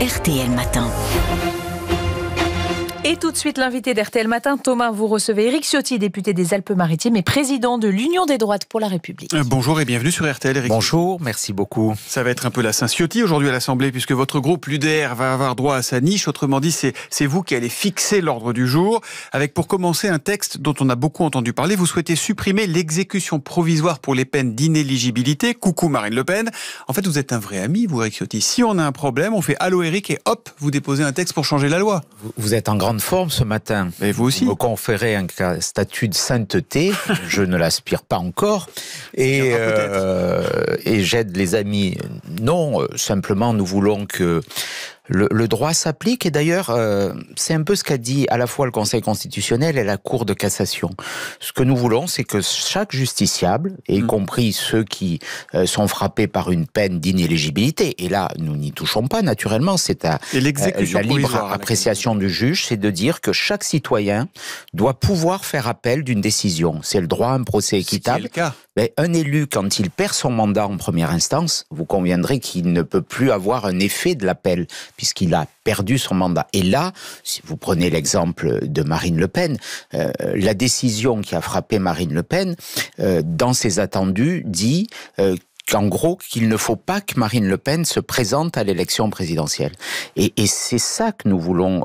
RTL Matin. Et tout de suite, l'invité d'RTL Matin, Thomas, vous recevez Éric Ciotti, député des Alpes-Maritimes et président de l'Union des droites pour la République. Bonjour et bienvenue sur RTL, Éric. Bonjour, merci beaucoup. Ça va être un peu la Saint-Ciotti aujourd'hui à l'Assemblée, puisque votre groupe, l'UDR, va avoir droit à sa niche. Autrement dit, c'est vous qui allez fixer l'ordre du jour, avec pour commencer un texte dont on a beaucoup entendu parler. Vous souhaitez supprimer l'exécution provisoire pour les peines d'inéligibilité. Coucou Marine Le Pen. En fait, vous êtes un vrai ami, vous, Éric Ciotti. Si on a un problème, on fait allô Éric et hop, vous déposez un texte pour changer la loi. Vous êtes en grande forme ce matin. Et vous aussi. Vous me conférez un statut de sainteté. Je ne l'aspire pas encore. Et j'aide les amis. Non, simplement, nous voulons que le droit s'applique. Et d'ailleurs, c'est un peu ce qu'a dit à la fois le Conseil constitutionnel et la Cour de cassation. Ce que nous voulons, c'est que chaque justiciable, y compris ceux qui sont frappés par une peine d'inéligibilité, et là, nous n'y touchons pas naturellement, c'est à la libre appréciation du juge, c'est de dire que chaque citoyen doit pouvoir faire appel d'une décision. C'est le droit à un procès équitable. C'est le cas. Mais un élu, quand il perd son mandat en première instance, vous conviendrez qu'il ne peut plus avoir un effet de l'appel, puisqu'il a perdu son mandat. Et là, si vous prenez l'exemple de Marine Le Pen, la décision qui a frappé Marine Le Pen, dans ses attendus, dit qu'en gros, qu'il ne faut pas que Marine Le Pen se présente à l'élection présidentielle. Et c'est ça que nous voulons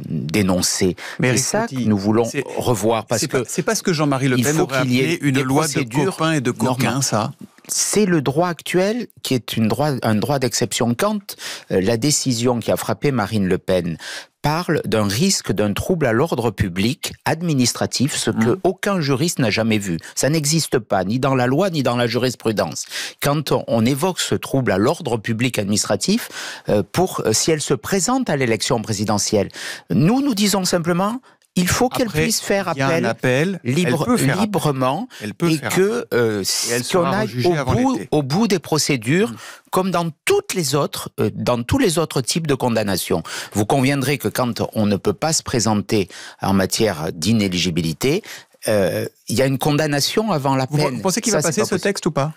dénoncer. C'est ça que nous voulons revoir. C'est pas ce que Jean-Marie Le Pen aurait appelé une loi de copains et de coquins, ça. C'est le droit actuel qui est un droit d'exception. Quand la décision qui a frappé Marine Le Pen parle d'un risque d'un trouble à l'ordre public administratif, ce que aucun juriste n'a jamais vu. Ça n'existe pas, ni dans la loi, ni dans la jurisprudence. Quand on évoque ce trouble à l'ordre public administratif, si elle se présente à l'élection présidentielle, nous disons simplement, il faut qu'elle puisse faire appel librement et qu'on aille au bout des procédures, comme dans tous les autres types de condamnations. Vous conviendrez que quand on ne peut pas se présenter en matière d'inéligibilité, il y a une condamnation avant la peine. Vous pensez qu'il va passer ce texte ou pas ?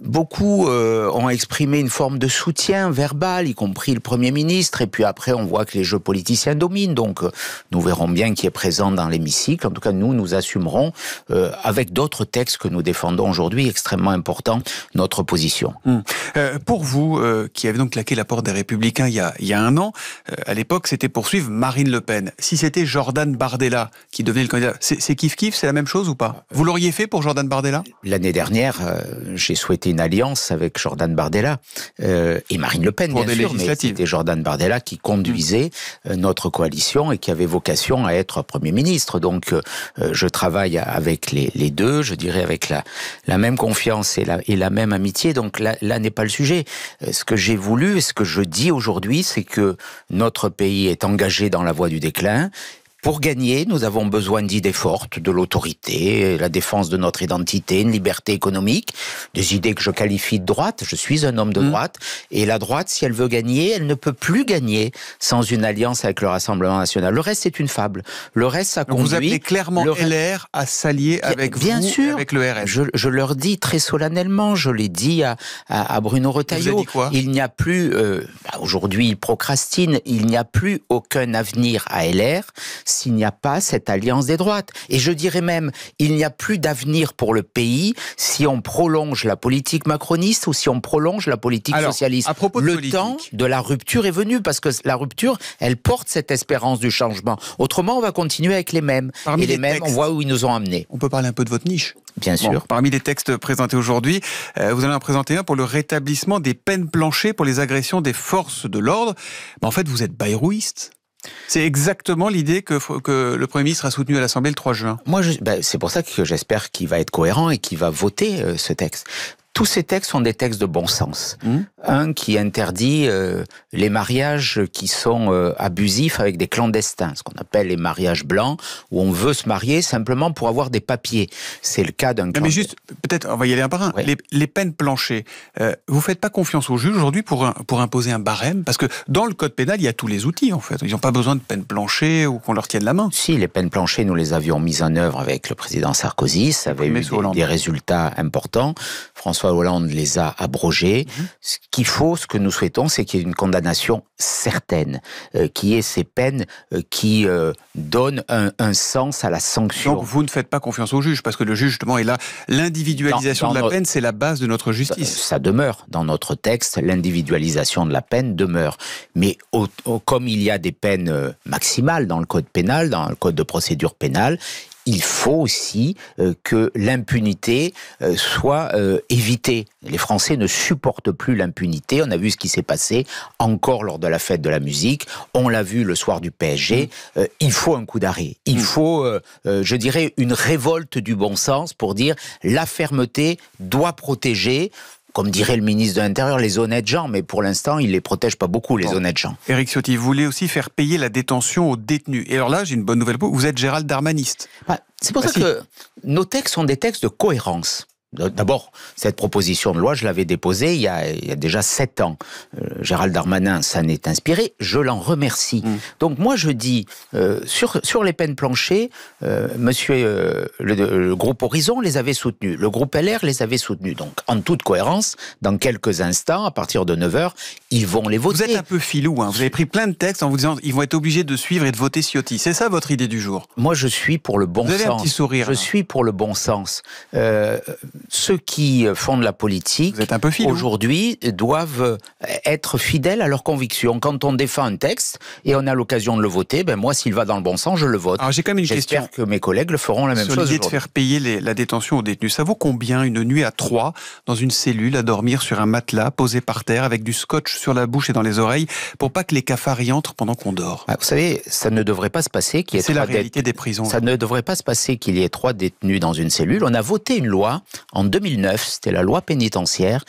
Beaucoup ont exprimé une forme de soutien verbal, y compris le Premier ministre, et puis après on voit que les jeux politiciens dominent, donc nous verrons bien qui est présent dans l'hémicycle. En tout cas, nous assumerons, avec d'autres textes que nous défendons aujourd'hui, extrêmement importants, notre position. Pour vous, qui avez donc claqué la porte des Républicains il y a un an, à l'époque c'était poursuivre Marine Le Pen. Si c'était Jordan Bardella qui devenait le candidat, c'est kiff-kiff, c'est la même chose ou pas ? Vous l'auriez fait pour Jordan Bardella ? L'année dernière, j'ai souhaité une alliance avec Jordan Bardella et Marine Le Pen, bien sûr, mais c'était Jordan Bardella qui conduisait notre coalition et qui avait vocation à être Premier ministre. Donc, je travaille avec les deux, je dirais avec la même confiance et la même amitié. Donc là n'est pas le sujet. Ce que j'ai voulu et ce que je dis aujourd'hui, c'est que notre pays est engagé dans la voie du déclin. Pour gagner, nous avons besoin d'idées fortes, de l'autorité, la défense de notre identité, une liberté économique, des idées que je qualifie de droite. Je suis un homme de droite. Et la droite, si elle veut gagner, elle ne peut plus gagner sans une alliance avec le Rassemblement national. Le reste, c'est une fable. Le reste, ça conduit... Vous appelez clairement LR à s'allier avec vous et avec le RN. Je leur dis très solennellement, je l'ai dit à Bruno Retailleau. Vous avez dit quoi ? Il n'y a plus... aujourd'hui, il procrastine. Il n'y a plus aucun avenir à LR s'il n'y a pas cette alliance des droites. Et je dirais même, il n'y a plus d'avenir pour le pays si on prolonge la politique macroniste ou si on prolonge la politique socialiste. À propos de le temps de la rupture est venu, parce que la rupture, elle porte cette espérance du changement. Autrement, on va continuer avec les mêmes. Et les mêmes, on voit où ils nous ont amenés. On peut parler un peu de votre niche ? Bien sûr. Parmi les textes présentés aujourd'hui, vous allez en présenter un pour le rétablissement des peines planchées pour les agressions des forces de l'ordre. En fait, vous êtes bayrouiste. C'est exactement l'idée que le Premier ministre a soutenue à l'Assemblée le 3 juin. Moi, c'est pour ça que j'espère qu'il va être cohérent et qu'il va voter ce texte. Tous ces textes sont des textes de bon sens. Un qui interdit les mariages qui sont abusifs avec des clandestins, ce qu'on appelle les mariages blancs, où on veut se marier simplement pour avoir des papiers. C'est le cas d'un clandestin. Mais juste, peut-être, on va y aller un par un. Oui. Les peines planchées, vous faites pas confiance aux juges aujourd'hui pour imposer un barème ? Parce que dans le code pénal, il y a tous les outils, en fait. Ils n'ont pas besoin de peines planchées ou qu'on leur tienne la main. Si, les peines planchées, nous les avions mises en œuvre avec le président Sarkozy. Ça avait eu des résultats importants. François François Hollande les a abrogés. Ce qu'il faut, ce que nous souhaitons, c'est qu'il y ait une condamnation certaine, qu'il y ait ces peines qui donnent un sens à la sanction. Donc vous ne faites pas confiance au juge, parce que le juge, justement, est là. L'individualisation de la peine, c'est la base de notre justice. Ça demeure. Dans notre texte, l'individualisation de la peine demeure. Mais comme il y a des peines maximales dans le code pénal, dans le code de procédure pénale, il faut aussi que l'impunité soit évitée. Les Français ne supportent plus l'impunité. On a vu ce qui s'est passé encore lors de la fête de la musique. On l'a vu le soir du PSG. Il faut un coup d'arrêt. Il faut, je dirais, une révolte du bon sens pour dire la fermeté doit protéger. Comme dirait le ministre de l'Intérieur, les honnêtes gens, mais pour l'instant, il ne les protège pas beaucoup, les honnêtes gens. Éric Ciotti, vous voulez aussi faire payer la détention aux détenus. Et alors là, j'ai une bonne nouvelle pour vous, vous êtes Gérald Darmaniste. C'est pour ça que nos textes sont des textes de cohérence. D'abord, cette proposition de loi, je l'avais déposée il y a déjà 7 ans. Gérald Darmanin s'en est inspiré, je l'en remercie. Donc moi je dis, sur les peines planchées, le groupe Horizon les avait soutenues, le groupe LR les avait soutenues. Donc en toute cohérence, dans quelques instants, à partir de 9h, ils vont les voter. Vous êtes un peu filou, hein. Vous avez pris plein de textes en vous disant ils vont être obligés de suivre et de voter Ciotti. C'est ça votre idée du jour? Moi je suis pour le bon sens. Vous avez un petit sourire. Je suis pour le bon sens. Ceux qui font de la politique, aujourd'hui, doivent être fidèles à leurs convictions. Quand on défend un texte et on a l'occasion de le voter, ben moi, s'il va dans le bon sens, je le vote. Alors j'ai quand même une question. J'espère que mes collègues le feront la même chose. Sur l'idée de faire payer la détention aux détenus, ça vaut combien une nuit à 3 dans une cellule à dormir sur un matelas posé par terre avec du scotch sur la bouche et dans les oreilles pour pas que les cafards y entrent pendant qu'on dort? Vous savez, ça ne devrait pas se passer qu'il y ait c'est la réalité des prisons. Ça ne devrait pas se passer qu'il y ait 3 détenus dans une cellule. On a voté une loi en 2009, c'était la loi pénitentiaire,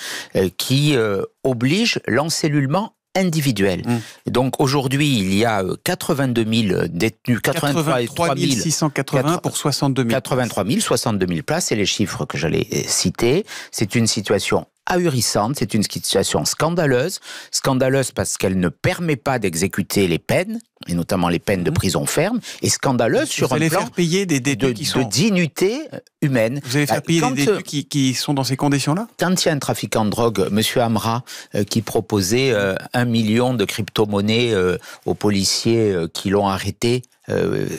qui oblige l'encellulement individuel. Donc aujourd'hui, il y a 82 000 détenus, 83 680 pour 62 000. 83 000, 62 000 places, c'est les chiffres que j'allais citer. C'est une situation ahurissante, c'est une situation scandaleuse. Scandaleuse parce qu'elle ne permet pas d'exécuter les peines, et notamment les peines de prison ferme, et scandaleuse sur un plan faire payer des détenus de dignité humaine. Vous allez faire payer des détenus qui sont dans ces conditions-là? Quand il y a un trafiquant de drogue, M. Amra, qui proposait 1 million de crypto-monnaies aux policiers qui l'ont arrêté,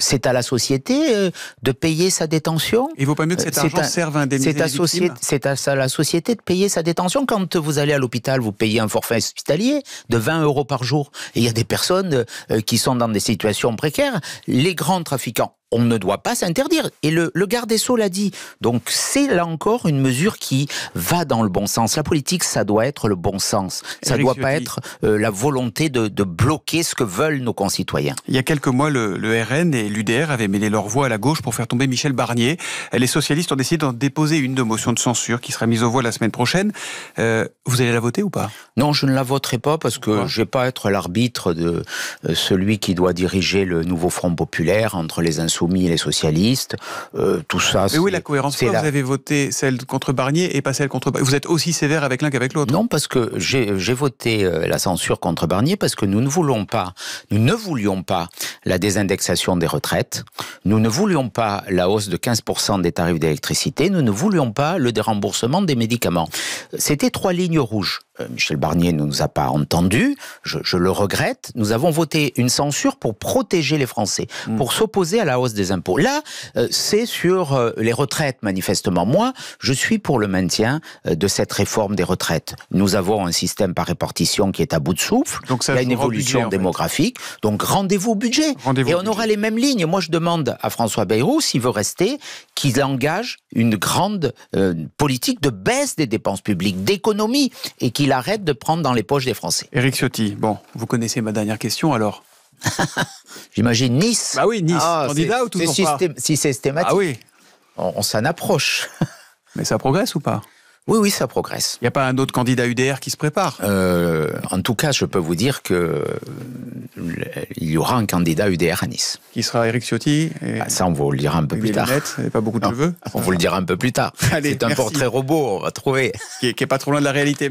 c'est à la société de payer sa détention. Il ne vaut pas mieux que cet argent serve à indemniser les victimes? C'est à la société de payer sa détention. Quand vous allez à l'hôpital, vous payez un forfait hospitalier de 20 € par jour. Et il y a des personnes qui sont dans des situations précaires. Les grands trafiquants, on ne doit pas s'interdire. Et le garde des Sceaux l'a dit. Donc c'est là encore une mesure qui va dans le bon sens. La politique, ça doit être le bon sens. Ça ne doit pas être la volonté de bloquer ce que veulent nos concitoyens. Il y a quelques mois, le RN et l'UDR avaient mêlé leur voix à la gauche pour faire tomber Michel Barnier. Les socialistes ont décidé d'en déposer une de motion de censure qui sera mise aux voix la semaine prochaine. Vous allez la voter ou pas? Non, je ne la voterai pas parce que je ne vais pas être l'arbitre de celui qui doit diriger le nouveau Front populaire entre les insoumis et les socialistes. Tout ça. Mais oui, la cohérence. Pourquoi vous avez voté celle contre Barnier et pas celle contre Barnier? Vous êtes aussi sévère avec l'un qu'avec l'autre? Non, parce que j'ai voté la censure contre Barnier parce que nous ne voulions pas la désindexation des retraites, nous ne voulions pas la hausse de 15% des tarifs d'électricité, nous ne voulions pas le déremboursement des médicaments. C'était 3 lignes rouges. Michel Barnier ne nous a pas entendus, je le regrette. Nous avons voté une censure pour protéger les Français, pour s'opposer à la hausse des impôts. Là, c'est sur les retraites, manifestement. Moi, je suis pour le maintien de cette réforme des retraites. Nous avons un système par répartition qui est à bout de souffle. Donc ça, il y a une évolution démographique. Donc rendez-vous au budget. Et on aura les mêmes lignes. Moi, je demande à François Bayrou, s'il veut rester, qu'il engage une grande politique de baisse des dépenses publiques, d'économie, et qu'il arrête de prendre dans les poches des Français. Éric Ciotti, bon, vous connaissez ma dernière question alors? J'imagine Nice. Bah oui, Nice. Candidat ou toujours pas? Si c'est systématique. Ah oui. On s'en approche. Mais ça progresse ou pas? Oui, ça progresse. Il n'y a pas un autre candidat UDR qui se prépare? En tout cas, je peux vous dire que il y aura un candidat UDR à Nice. Qui sera Éric Ciotti? Ça, on vous le dira un peu plus tard. Et pas beaucoup de cheveux? On vous le dira un peu plus tard. C'est un portrait robot, on va trouver. Qui est pas trop loin de la réalité.